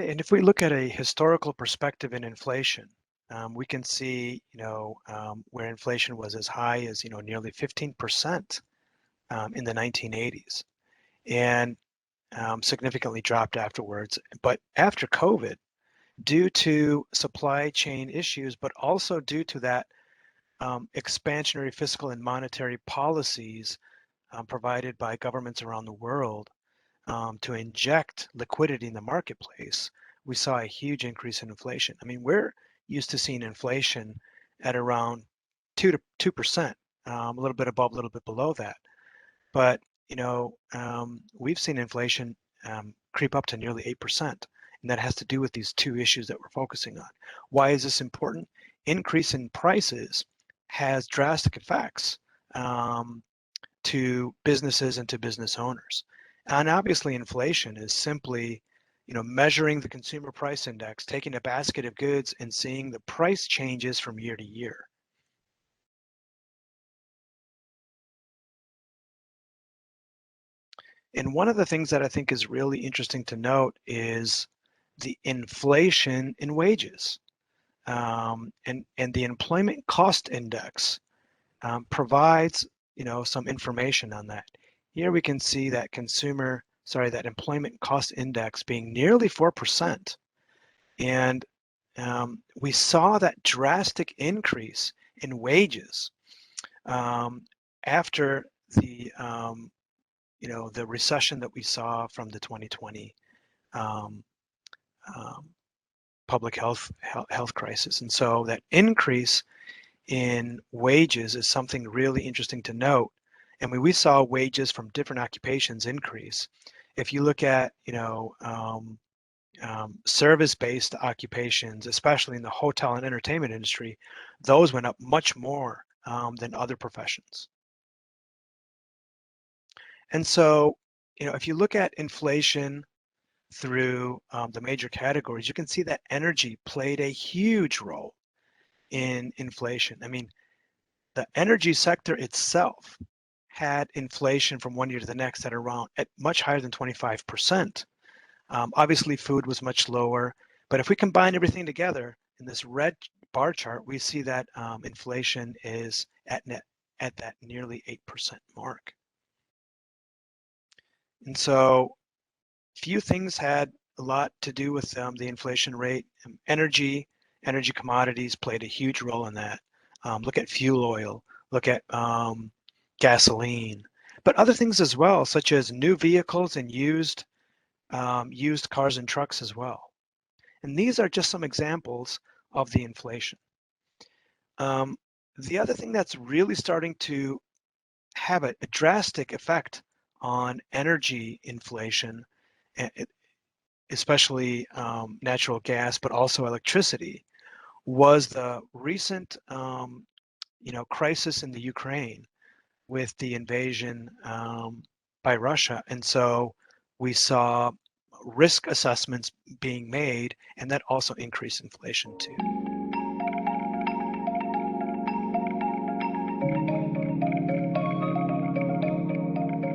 Okay, and if we look at a historical perspective in inflation, we can see, where inflation was as high as, nearly 15% in the 1980s, and significantly dropped afterwards. But after COVID, due to supply chain issues, but also due to that expansionary fiscal and monetary policies provided by governments around the world to inject liquidity in the marketplace, we saw a huge increase in inflation. I mean, we're used to seeing inflation at around 2%, a little bit above, a little bit below that. But we've seen inflation creep up to nearly 8%, and that has to do with these two issues that we're focusing on. Why is this important? Increase in prices has drastic effects to businesses and to business owners. And obviously inflation is simply, measuring the consumer price index, taking a basket of goods and seeing the price changes from year to year. And one of the things that I think is really interesting to note is the inflation in wages. And the employment cost index provides, some information on that. Here we can see that that employment cost index being nearly 4%. And we saw that drastic increase in wages after the recession that we saw from the 2020 public health crisis. And so that increase in wages is something really interesting to note. And we saw wages from different occupations increase. If you look at, service-based occupations, especially in the hotel and entertainment industry, those went up much more than other professions. And so, if you look at inflation through the major categories, you can see that energy played a huge role in inflation. I mean, the energy sector itself had inflation from one year to the next at much higher than 25%. Obviously, food was much lower, but if we combine everything together in this red bar chart, we see that inflation is at that nearly 8% mark. And so few things had a lot to do with the inflation rate. Energy commodities played a huge role in that. Look at fuel oil, look at gasoline, but other things as well, such as new vehicles and used cars and trucks as well. And these are just some examples of the inflation. The other thing that's really starting to have a drastic effect on energy inflation, especially natural gas, but also electricity, was the recent crisis in the Ukraine with the invasion by Russia. And so we saw risk assessments being made, and that also increased inflation too.